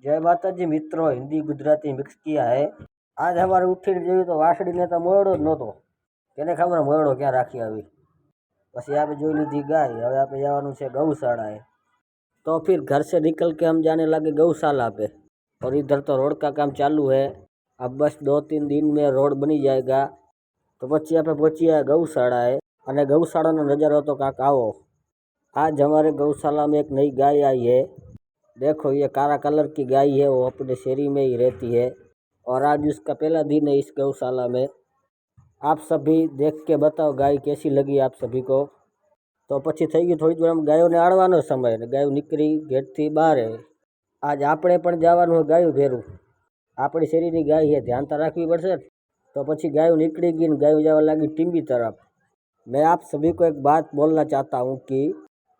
जय माता जी मित्रों, हिंदी गुजराती मिक्स किया है। आज हमारे उठीने जोયું तो वासड़ी ने तो मोयड़ो ज नहोतो। केने खबर मोयड़ो क्યાં રાખી આવી। પછી આપણે જોઈ લીધી गाय। હવે આપણે જવાનું છે गौशाला। तो फिर घर से निकल के हम जाने लगे गौशाला पे। और इधर तो रोड का काम चालू है। अब बस 2-3 दिन में रोड बनी जाएगा। तो પછી આપણે પહોંચ્યા गौशाला અને गौशालाનો નજારો તો કાંક આવો। आज हमारे गौशाला में एक नई गाय आई है। देखो ये काला कलर की गाय है, वो अपने शेरी में ही रहती है। और आज उसका पहला दिन है इस गौशाला में। आप सभी देख के बताओ गाय कैसी लगी आप सभी को। तो પછી થઈ ગઈ થોડી વાર ગાયોને આડવાનો સમય ને ગાયો નીકળી ગેટથી બહાર। આજ આપણે પણ જવાનું હોય ગાયું ભેરું। આપણી શેરીની ગાય છે, ધ્યાન તો રાખવી પડશે। तो પછી ગાયો નીકળી ગઈ ને ગાયો જવા લાગી ટીંબી तरफ। मैं आप सभी को एक बात बोलना चाहता हूँ कि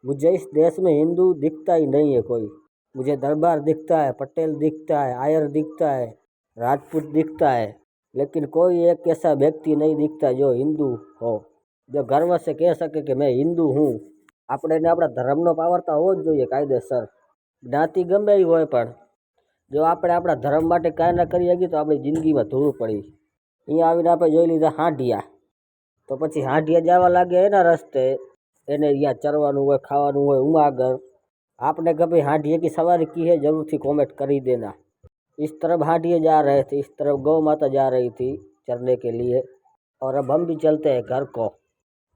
मुझे इस देश में हिंदू दिखता ही नहीं है कोई। मुझे दरबार दिखता है, पटेल दिखता है, आयर दिखता है, राजपूत दिखता है, लेकिन कोई एक ऐसा व्यक्ति नहीं दिखता जो हिंदू हो, जो गर्व से कह सके कि मैं हिंदू हूँ। આપણે આપણા ધર્મનો પાવર તો હોવો જ જોઈએ કાયદેસર। જ્ઞાતિ ગમે એ હોય પણ જો આપણે આપણા ધર્મ માટે કાંઈ ના કરી શકીએ તો આપણી જિંદગીમાં ધૂળ પડી। અહીંયા આવીને આપણે જોઈ લીધા હાંઢિયા। તો પછી હાંઢિયા જવા લાગે એના રસ્તે, એને અહીંયા ચરવાનું હોય, ખાવાનું હોય ઉમાગર। आपने कभी हांडिये की सवारी की है? जरूर थी कमेंट कर ही देना। इस तरफ हांडिये जा रहे थे, इस तरफ गौ माता जा रही थी चरने के लिए। और अब हम भी चलते हैं घर को।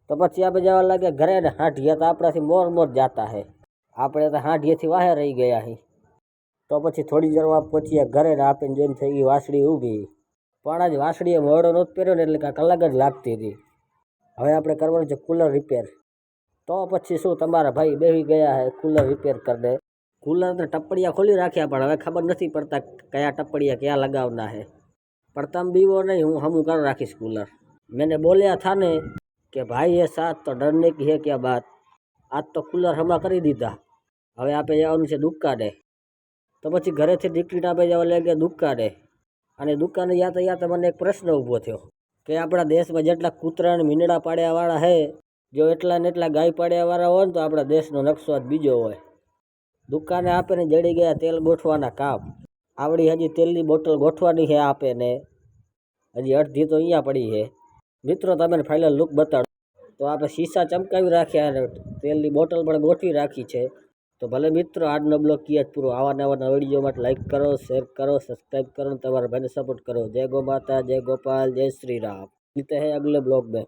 तो પછી આપણે જવા લાગ્યા ઘરે ને હાંડિયા તો આપણાથી મોર જાતા है। આપણે તો હાંડિયેથી વાહે રહી ગયા અહીં। તો પછી થોડી વારમાં પહોંચ્યા ઘરે ને આપણે જોઈને થઈ ગઈ વાસળી ઊભી। પણ આજ વાસળીએ મોરડો નહોતો પહેર્યો ને એટલે કાંઈક અલગ જ લાગતી હતી। હવે આપણે કરવાનું છે કુલર રિપેર। तो પછી શું તમારા ભાઈ બેસી ગયા है कूलर रिपेर करने। कूलर ने टप्पड़िया खोली राख्या पण हवे खबर नहीं पड़ता कया टप्पड़िया क्या लगावना है। पर तम बीवो नहीं, हम कर राखीश कूलर। मैंने बोलिया था ने कि भाई ये साथ तो डरने की है क्या बात। आज तो कूलर हमा करी दीधा। हवे आपे जवानुं छे दुकाने। तो પછી ઘરેથી નીકળીને આપણે જવા લાગ્યા દુકાને। અને દુકાને જતા મને એક પ્રશ્ન ઊભો થયો કે આપણા દેશમાં જેટલા કૂતરા અને મીંડળા પાડ્યાવાળા है, जो એટલા ને એટલા ગાય પાડ્યાવાળા હોય ને તો આપણા દેશનો નકશો જ બીજો હોય। દુકાને આપેને જડી ગયા તેલ ગોઠવાના કામ। આવડી હજી તેલની બોટલ ગોઠવાની છે આપેને, હજી અડધી તો અહીંયા પડી છે। મિત્રો તમને ફાઇનલ લુક બતાડો તો આપણે શીશા ચમકાવી રાખ્યા અને તેલની બોટલ પણ ગોઠવી રાખી છે। તો ભલે મિત્રો આજનો બ્લોગ કિયા જ પૂરો। આવા નવા વિડીયો માટે લાઈક કરો, શેર કરો, સબસ્ક્રાઈબ કરો અને તમારા ભાઈને સપોર્ટ કરો। જય ગો માતા, જય ગોપાલ, જય શ્રી राम। मिलते हैं अगले ब्लॉग में।